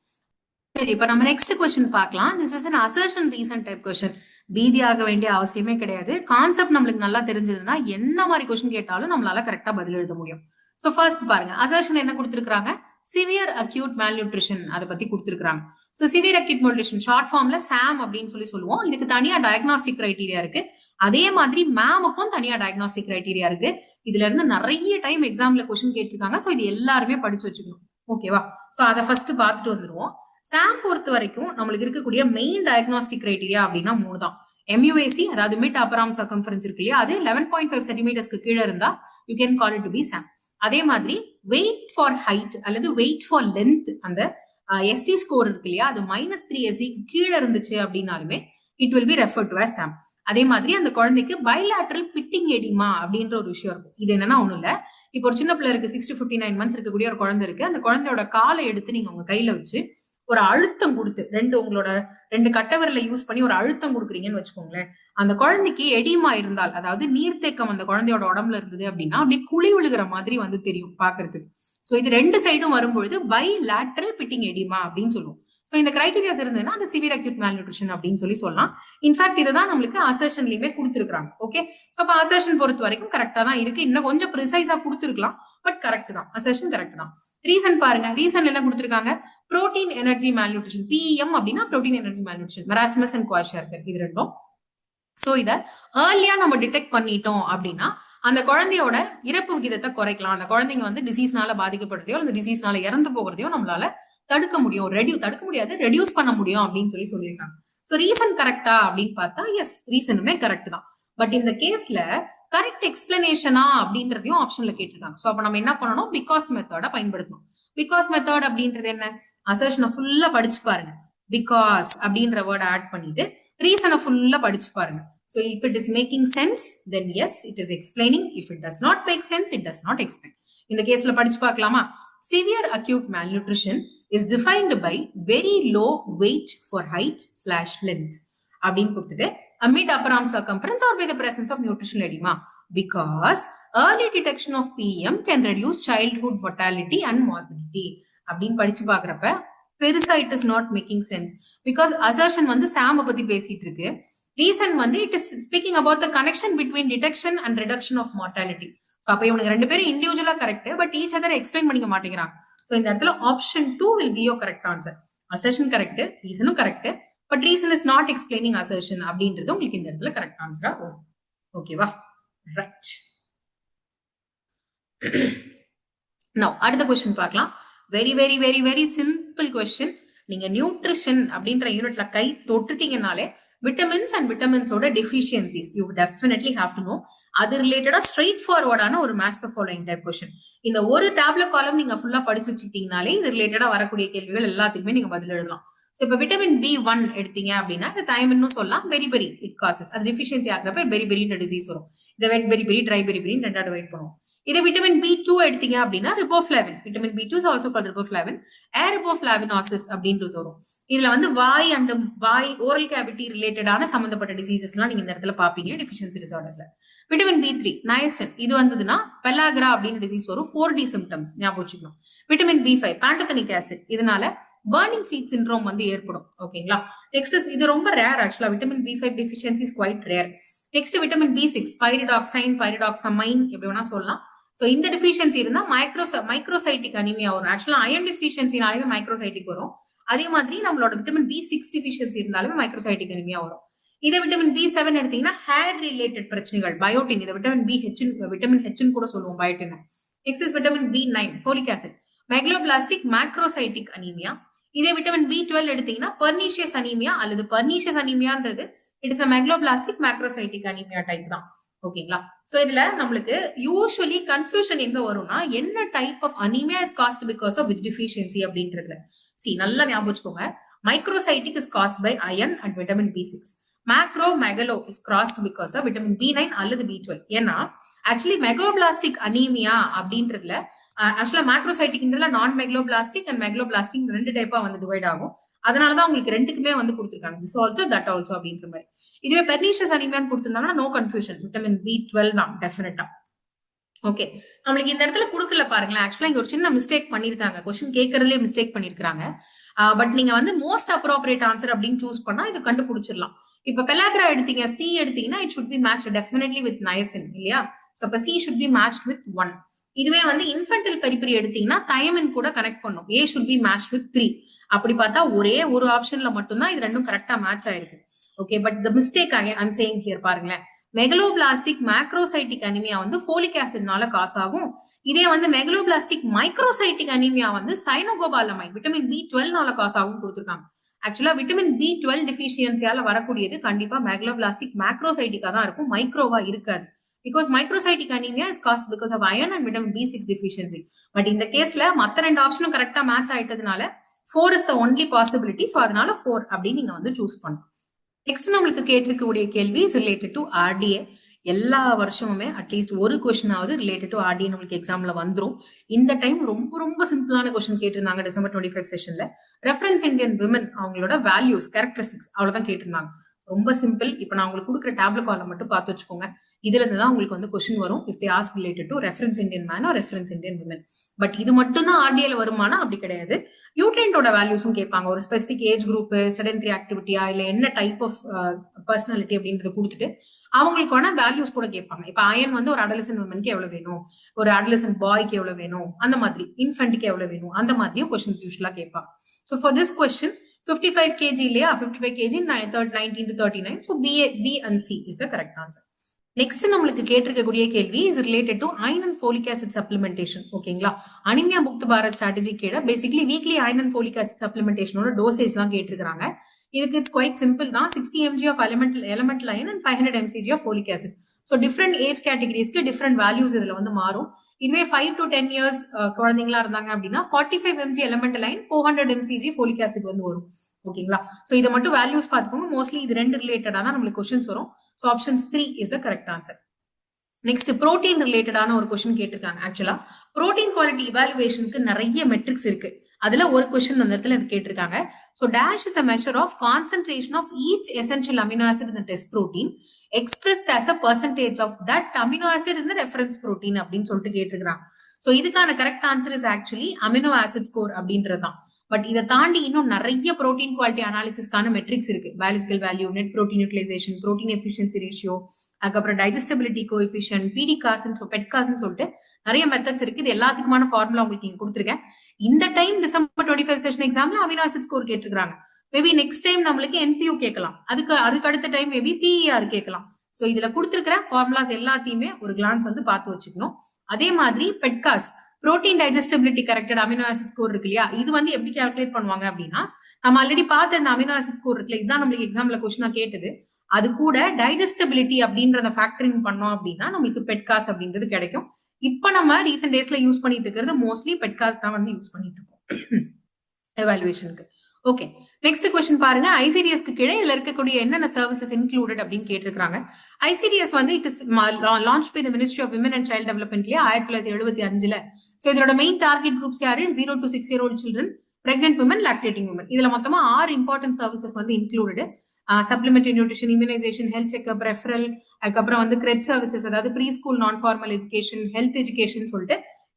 சரி, இப்ப நம்ம நெக்ஸ்ட் கொஸ்டின் பார்க்கலாம். This is an assertion reason type question. பீதி ஆக வேண்டிய அவசியமே கிடையாது. கான்செப்ட் நம்மளுக்கு நல்லா தெரிஞ்சதுன்னா என்ன மாதிரி கொஸ்டின் கேட்டாலும் நம்மளால கரெக்டா பதில் எழுத முடியும். சோ ஃபர்ஸ்ட் பாருங்க, அசர்ஷன் என்ன கொடுத்திருக்காங்க, சிவியர் அக்யூட் மேல்நியூட்ரிஷன் அதை பத்தி கொடுத்திருக்காங்க. சோ சிவியர் அக்யூட் மேல்நியூட்ரிஷன் ஷார்ட் ஃபார்ம்ல SAM அப்படின்னு சொல்லுவோம். இதுக்கு தனியா டயக்னாஸ்டிக் கிரைட்டீரியா இருக்கு. அதே மாதிரி மேமுக்கும் தனியா டயக்னாஸ்டிக் கிரைட்டீரியா இருக்கு. இதுல இருந்து நிறைய டைம் எக்ஸாம்ல கொஸ்டின் கேட்டிருக்காங்க. சோ இது எல்லாருமே படிச்சு வச்சுக்கணும். ஓகேவா? சோ அதை ஃபர்ஸ்ட் பார்த்துட்டு வந்துருவோம். சாம் பொறுத்த வரைக்கும் நம்மளுக்கு இருக்கக்கூடிய மெயின் டயக்னாஸ்டிக் கிரைட்டீரியா அப்படின்னா 3 தான். MUAC, அதாவது மிட் அப்பர் ஆர்ம் சர்க்கம்ஃபரன்ஸ் இருக்கு இல்லையா, அது 11.5 சென்டிமீட்டர்ஸ்க்கு கீழே இருந்தா you can call it to be SAM. அதே மாதிரி வெயிட் ஃபார் ஹைட் அல்லது வெயிட் ஃபார் லென்த், அந்த ST ஸ்கோர் இருக்கு இல்லையா, அது -3 SDக்கு கீழே இருந்துச்சு அப்படின்னாலுமே it will be referred to as SAM. அதே மாதிரி அந்த குழந்தைக்கு பைலாட்ரல் பிட்டிங் எடிமா அப்படின்ற ஒரு விஷயம் இருக்கும். இது என்னன்னா ஒண்ணும் இல்ல, இப்போ ஒரு சின்ன பிள்ளை இருக்கு, 6 to 59 months இருக்கக்கூடிய ஒரு குழந்தை இருக்கு. அந்த குழந்தையோட காலை எடுத்து நீங்க உங்க கையில வச்சு ஒரு அழுத்தம் கொடுத்து உங்களோட 2 கட்டவிரலை யூஸ் பண்ணி ஒரு அழுத்தம் கொடுக்குறீங்கன்னு வச்சுக்கோங்களேன். அந்த குழந்தைக்கு எடிமா இருந்தால், அதாவது நீர்த்தேக்கம் அந்த குழந்தையோட உடம்புல இருந்தது அப்படின்னா அப்படியே குழி விழுகிற மாதிரி வந்து தெரியும் பாக்குறதுக்கு. சோ இது 2 சைடும் வரும்பொழுது பைலாட்ரல் பிட்டிங் எடிமா அப்படின்னு சொல்லுவோம். சோ இந்த கிரைட்டீரியாஸ் இருந்ததுன்னா அது சிவியர் அக்யூட் மேல்நியூட்ரிஷன் அப்படின்னு சொல்லலாம். இன்ஃபேக்ட் இதுதான் நம்மளுக்கு அசர்ஷன்லயுமே கொடுத்துருக்காங்க. ஓகே, சோ அப்ப அசர்ஷன் பொறுத்த வரைக்கும் கரெக்டா தான் இருக்கு. இன்னும் கொஞ்சம் ப்ரிசைஸா கொடுத்துருக்கலாம், பட் கரெக்ட் தான், அசர்ஷன் கரெக்ட் தான். ரீசன் பாருங்க, ரீசன் என்ன கொடுத்துருக்காங்க, புரோட்டீன் எனர்ஜி மேல்நியூட்ரிஷன், PEM அப்படின்னா புரோட்டீன் எனர்ஜி மேல்நியூட்ரிஷன், மெராஸ்மஸ் அண்ட் குவாஷியார்கர், இது ரெண்டும். சோ இத ஏர்லியா நம்ம டிடெக்ட் பண்ணிட்டோம் அப்படின்னா அந்த குழந்தையோட இறப்பு விகிதத்தை குறைக்கலாம். அந்த குழந்தைங்க வந்து டிசீஸ்னால பாதிக்கப்படுறதையோ அந்த டிசீஸ்னால இறந்து போகிறதையோ நம்மளால தடுக்க முடியும். தடுக்க முடியாது, ரெடியூஸ் பண்ண முடியும் அப்படின்னு சொல்லியிருக்காங்க. சோ ரீசன் கரெக்டா அப்படின்னு பார்த்தா எஸ், ரீசனுமே கரெக்ட் தான். பட் இந்த கேஸ்ல கரெக்ட் எக்ஸ்பிளனேஷனா அப்படின்றதையும் ஆப்ஷன்ல கேட்டிருக்காங்க. சோ அப்ப நம்ம என்ன பண்ணணும், பிகாஸ் மெத்தட பயன்படுத்தணும். பிகாஸ் மெத்தட் அப்படின்றது என்ன, அசர்ஷனை ஃபுல்லா படிச்சு பாருங்க, பிகாஸ் அப்படின்ற வேர்டை ஆட் பண்ணிட்டு ரீசனை ஃபுல்லா படிச்சு பாருங்க. So if it is making sense, then yes, it is explaining. If it does not make sense, it does not explain. இந்த கேஸ்ல படிச்சு பார்க்கலாமா, severe acute malnutrition is defined by very low weight for height/length அப்படின்னு கொடுத்துட்டு a mid upper arm circumference or by the presence of nutritional edema, because early detection of PEM can reduce childhood mortality and morbidity அப்படின்னு படிச்சு பாக்குறப்ப பெருசா it is not making sense, because assertion வந்து சாம பத்தி பேசிட்டு இருக்கு. ரீசன் வந்து it is speaking about the connection between detection and reduction of mortality. So அப்ப இவனுக்கு 2 பேரும் இண்டிவிஜுவலா correct, but each other explain பண்ணிக்க மாட்டேங்கிறாங்க. சோ இந்த இடத்துல option 2 will be your correct answer. Assertion correct, ரீசனும் correct, but reason is not explaining assertion அப்படின்றது உங்களுக்கு இந்த இடத்துல கரெக்ட் ஆன்சரா வரும். ஓகேவா, ரைட். நவ அடுத்த क्वेश्चन பார்க்கலாம். Very very very very simple question. நீங்க நியூட்ரிஷன் அப்படின்ற யூனிட்ல கை தொட்டுட்டீங்கனாலே விட்டமின்ஸ் அண்ட் விட்டமின்ஸோட deficiencies you definitely have to know. அது ரிலேட்டடா ஸ்ட்ரெயிட் ஃபார்வர்டான ஒரு match the following type question. இந்த ஒரு டேப்லெட் காலம் நீங்க ஃபுல்லா படிச்சு வச்சுக்கிட்டீங்கனாலே இது ரிலேட்டடா வரக்கூடிய கேள்விகள் எல்லாத்துக்குமே நீங்க பதில் எழுதலாம். சோ இப்ப விட்டமின் B1 எடுத்தீங்க அப்படின்னா இந்த தைமின்னு சொல்லலாம், பெரி பெரி இட் காசஸ், அது டெஃபிஷியன்சி ஆகிறப்ப பெரி பெரின்ற டிசீஸ் வரும். இதை வெட் பெரி பெரி, ட்ரை பெரி பெரின்னு 2 டிவைட் பண்ணுவோம். இதே விட்டமின் B2 எடுத்தீங்க அப்படின்னா riboflavin, vitamin B2 is also called riboflavin, ஏரிபோஃப்ளாவினோசிஸ் அப்படின்றது வரும். இதுல வந்து வாய் ஓரல் கேவிட்டி ரிலேட்டடான சம்பந்தப்பட்ட டிசீசஸ் எல்லாம் நீங்க இந்த இடத்துல பாப்பீங்க டெஃபிஷியன்சி டிசார்டர்ஸ்ல. விட்டமின் B3 நயசின், இது வந்ததுன்னா பெலாகிரா அப்படின்னு டிசீஸ் வரும், 4D சிம்டம்ஸ் ஞாபகம் வச்சுக்கணும். விட்டமின் B5 பேண்டோதனிக் ஆசிட், இதனால பர்னிங் ஃபீட் சிண்ட்ரோம் வந்து ஏற்படும். ஓகேங்களா, நெக்ஸ்ட் இது ரொம்ப ரேர் ஆக்சுவலா, vitamin B5 deficiency is quite rare. Next vitamin B6 pyridoxine, pyridoxamine எப்படி வேணா சொல்லலாம். சோ இந்த டெஃபிஷியன்சி இருந்தா மைக்ரோசைட்டிக் அனிமியா வரும். ஆக்சுவலா அயன் டெஃபிஷியன்சினாலுமே மைக்ரோசைட்டிக் வரும். அதே மாதிரி நம்மளோட விட்டமின் B6 டெஃபிஷியன்சி இருந்தாலுமே மைக்ரோசைட்டிக் அனிமியா வரும். இதே விட்டமின் B7 எடுத்தீங்கன்னா ஹேர் ரிலேட்டட் பிரச்சனைகள், பயோட்டின், இதை விட்டமின் H கூட சொல்லுவோம் biotin. Next is vitamin B9 folic acid, megaloblastic macrocytic anaemia. இதே விட்டமின் B12 எடுத்தீங்கன்னா பர்னீஷியஸ் அனிமியா அல்லது பர்னீஷியஸ் அனிமியான்றது it is a megaloblastic macrocytic anemia type தான். ஓகேங்களா, சோ இதுல நம்மளுக்கு யூசுவலி கன்ஃபியூஷன் எங்க வரும்னா என்ன type of anaemia is caused because of which deficiency அப்படின்றதுல. நல்லா ஞாபகம் வச்சுக்கோங்க, microcytic is caused by iron and vitamin B6, macro is caused because of vitamin B9 அல்லது B12. ஏன்னா ஆக்சுவலி மெகலோபிளாஸ்டிக் அனீமியா அப்படின்றதுல ஆக்சுவலா மேக்ரோசைட்டிக்ன்றதுல நான் மெகலோபிளாஸ்டிக் அண்ட் மெகலோபிளாஸ்டிக் 2 டைப்பா வந்து டிவைட் ஆகும். அதனாலதான் உங்களுக்கு 2க்குமே வந்து கொடுத்துருக்காங்க, திஸ் ஆல்சோ தட் ஆல்சோ அப்படின்ற மாதிரி. இதுவே பெர்னிஷியஸ் அனிமியான்னு கொடுத்திருந்தாங்கன்னா நோ கன்ஃபியூஷன், விட்டமின் B12 தான் டெஃபினட்டா. ஓகே, நம்மளுக்கு இந்த இடத்துல கொடுக்கல பாருங்களேன். ஆக்சுவலா இங்க ஒரு சின்ன மிஸ்டேக் பண்ணிருக்காங்க, கொஸ்டின் கேட்கறதுலயே மிஸ்டேக் பண்ணிருக்காங்க. பட் நீங்க வந்து மோஸ்ட் அப்ரோப்ரியேட் ஆன்சர் அப்படின்னு சூஸ் பண்ணா இது கண்டுபிடிச்சிடலாம். இப்ப பெலாகிரா எடுத்தீங்க, C எடுத்தீங்கன்னா it should be match definitely with niacin இல்லையா. சோ அப்ப C should be match with 1. இதுவே வந்து இன்ஃபென்டல் பெரிபெரி எடுத்தீங்கன்னா தயமின் கூட கனெக்ட் பண்ணும், A should be matched with 3. அப்படி பார்த்தா ஒரே ஒரு ஆப்ஷன்ல மட்டும்தான் இது ரெண்டும் கரெக்டா மேட்ச் ஆயிருக்கு. Okay, but the mistake I am saying here பாருங்களேன், மெகலோபிளாஸ்டிக் மேக்ரோசைட்டிக் அனிமியா வந்து ஃபோலிக் ஆசிட்னால காஸ் ஆகும். இதே வந்து மெகலோபிளாஸ்டிக் மைக்ரோசைட்டிக் அனிமியா வந்து சைனோகோபாலமைட் விட்டமின் B12னால காஸ் ஆகும் கொடுத்துருக்காங்க. ஆக்சுவலா விட்டமின் B12 டிஃபிஷியன்சியால வரக்கூடியது கண்டிப்பா மெகலோபிளாஸ்டிக் மேக்ரோசைட்டிக்கா தான் இருக்கும், மைக்ரோவா இருக்காது. Because microcytic anemia is caused because of iron and vitamin B6 deficiency. But in the caseல மத்த ரெண்டு ஆப்ஷனும் கரெக்டா match ஆயிட்டதுனால 4 is the only possibility. So அதனால 4 அப்படின்னு நீங்க வந்து சூஸ் பண்ணணும். நெக்ஸ்ட் நம்மளுக்கு கேட்டிருக்கக்கூடிய கேள்வி இஸ் ரிலேட்டட் டு RDA. எல்லா வருஷமுமே அட்லீஸ்ட் ஒரு கொஸ்டின் ஆவது ரிலேட்டட் டு RDA நம்மளுக்கு எக்ஸாம்ல வந்துரும். இந்த டைம் ரொம்ப ரொம்ப சிம்பிளான கொஸ்டின் கேட்டிருந்தாங்க December 25 செஷன்ல. ரெஃபரன்ஸ் இந்தியன் விமன் அவங்களோட வேல்யூஸ் கேரக்டரிஸ்டிக்ஸ் அவ்வளவுதான் கேட்டிருந்தாங்க. ரொம்ப சிம்பிள். இப்ப நான் உங்களுக்கு கொடுக்குற டேப்லெட் காலம் மட்டும் பார்த்து வச்சுக்கோங்க. இதுல இருந்து தான் உங்களுக்கு வந்து கொஸ்டின் வரும். If they ask related to reference Indian man R reference Indian women. But இது மட்டும் தான் RDAல வருமானா அப்படி கிடையாது. நியூட்ரியன்டோட வேல்யூஸும் கேட்பாங்க. ஒரு ஸ்பெசிபிக் ஏஜ் குரூப், செடென்டரி ஆக்டிவிட்டியா, இல்ல என்ன டைப் ஆஃப் பர்சனாலிட்டி அப்படின்றத கொடுத்துட்டு அவங்களுக்கான வேல்யூஸ் கூட கேட்பாங்க. இப்ப அயன் வந்து ஒரு அடலசன்ட் விமனுக்கு எவ்வளவு வேணும், ஒரு அடலசன்ட் பாய்க்கு எவ்வளவு வேணும், அந்த மாதிரி இன்ஃபென்ட்டுக்கு எவ்வளவு வேணும், அந்த மாதிரியும் கொஸ்டின்ஸ் யூஸ்வலா கேட்பாங்க. So for this question 55 kg இல்லையா, 55 kg 19 to 39. So B and C is the correct answer. Next நம்மளுக்கு கேட்டிருக்கக்கூடிய கேள்வி is related to iron and folic acid சப்ளிமெண்டேஷன். ஓகேங்களா, அனிமியா முக்த பாரத் ஸ்ட்ராட்டஜி கீழே basically weekly iron and folic acid சப்ளிமெண்டேஷனோட dosage தான் கேட்டிருக்காங்க. இதுக்கு இட்ஸ் குவைட் சிம்பிள் தான். 60 mg of elemental iron and 500 mcg of folic acid. So different age கேட்டகரிஸ்க்கு different values இதுல வந்து மாறும். இதுவே 5 to 10 years குழந்தைங்களா இருந்தாங்க அப்படின்னா 45 mg elemental iron, 400 mcg folic acid வந்து வரும். ஓகேங்களா, சோ இதை மட்டும் வேல்யூஸ் பார்த்துக்கோங்க. மோஸ்ட்லி இது ரெண்டு ரிலேட்டடா தான் நம்மளுக்கு கொஸ்டின்ஸ் வரும். So option 3 is the correct answer. Next protein ரிலேட்டடான ஒரு கொஸ்டின் கேட்டிருக்காங்க. ஆக்சுவலா புரோட்டீன் குவாலிட்டி இவாலுவேஷனுக்கு நிறைய மெட்ரிக்ஸ் இருக்கு. அதுல ஒரு கொஸ்டின் அந்த இடத்துல இது கேட்டிருக்காங்க. So dash is a measure of concentration of each essential amino acid in test protein expressed as a percentage of that amino acid in reference protein அப்படின்னு சொல்லிட்டு கேட்டிருக்காங்க. ஸோ இதுக்கான correct answer is actually amino acid score அப்படின்றதுதான். But இதை தாண்டி இன்னும் நிறைய protein quality அனாலிசிஸ்க்கான மெட்ரிக்ஸ் இருக்கு. Biological value, net protein utilisation, protein efficiency ratio, அதுக்கப்புறம் டைஜஸ்டபிலிட்டி கோஎஃபிஷியன்ட், பிடிகாஸ்ன்னு பெட்காஸ்ன்னு சொல்லிட்டு நிறைய மெத்தட்ஸ் இருக்கு. இது எல்லாத்துக்குமான ஃபார்முலா உங்களுக்கு இங்க கொடுத்துருக்கேன். இந்த டைம் December 25 செஷன் எக்ஸாம்ல அமினோ ஆசிட் ஸ்கோர் கேட்டிருக்காங்க. மேபி நெக்ஸ்ட் டைம் நம்மளுக்கு NPU கேட்கலாம். அதுக்கு அடுத்த டைம் மேபி PER கேட்கலாம். சோ இதுல கொடுத்திருக்கிற ஃபார்முலாஸ் எல்லாத்தையுமே ஒரு கிளான்ஸ் வந்து பார்த்து வச்சுக்கணும். அதே மாதிரி பெட்காஸ் protein digestibility corrected amino acid score இருக்கு இல்லையா, இது வந்து எப்படி கால்குலேட் பண்ணுவாங்க அப்படின்னா, நம்ம ஆல்ரெடி பார்த்த இந்த அமினோ ஆசிட் ஸ்கோர் இருக்குல்ல, இதுதான் நம்மளுக்கு எக்ஸாம்ல கொஸ்டினா கேட்டது. அது கூட டைஜஸ்டபிலிட்டி அப்படின்றத ஃபேக்டரிங் பண்ணோம் அப்படின்னா நம்மளுக்கு பெட்காஸ் அப்படின்றது கிடைக்கும். இப்ப நம்ம ரீசெண்ட் டேஸ்ல யூஸ் பண்ணிட்டு இருக்கிறது மோஸ்ட்லி பெட்காஸ் தான் வந்து யூஸ் பண்ணிட்டு இருக்கோம் எவாலுவேஷனுக்கு. ஓகே, நெக்ஸ்ட் கொஸ்டின் பாருங்க. ஐசிடிஎஸ்க்கு கீழே இதுல இருக்கக்கூடிய என்னென்ன சர்வீசஸ் இன்க்ளூடட் அப்படின்னு கேட்டிருக்காங்க. ஐசிடிஎஸ் வந்து it is launch by the ministry of women and child டெவலப்மெண்ட்லயே 1975ல. சோ இதோட மெயின் டார்கெட் குரூப்ஸ் யாரு? 0 to 6 year old children, pregnant women, lactating women. இதுல மொத்தமா 6 இம்பார்ட்டன்ட் சர்வீசஸ் வந்து included. Supplementary nutrition, immunisation, health checkup, referral, அதுக்கப்புறம் வந்து கிரெட் சர்வீசஸ், அதாவது pre school non formal education, health education சொல்லிட்டு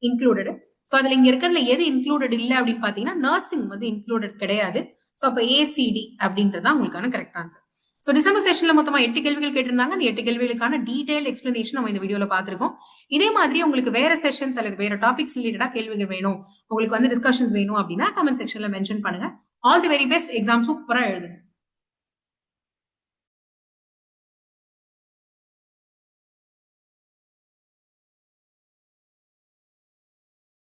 இன்க்ளூடட். சோ அதுல இங்க இருக்கிறதுல எது இன்க்ளூடட் இல்ல அப்படின்னு பாத்தீங்கன்னா நர்சிங் வந்து இன்க்ளூடட் கிடையாது. சோ அப்ப ACD அப்படின்றதான் உங்களுக்கான கரெக்ட் ஆன்சர். சோ டிசம்பர் செஷன்ல மொத்தமா 8 கேள்விகள் கேட்டிருந்தாங்க. அந்த 8 கேள்விகளுக்கான டீடைல் எக்ஸ்பிளனேஷன் நம்ம இந்த வீடியோல பாத்துருக்கோம். இதே மாதிரி உங்களுக்கு வேற செஷன்ஸ் அல்லது வேற டாபிக்ஸ் ரிலேட்டடா கேள்விகள் வேணும், உங்களுக்கு வந்து டிஸ்கஷன்ஸ் வேணும் அப்படின்னா கமெண்ட் செக்ஷன்ல மென்ஷன் பண்ணுங்க. All the very best. Exam சூப்பரா எழுதுங்க.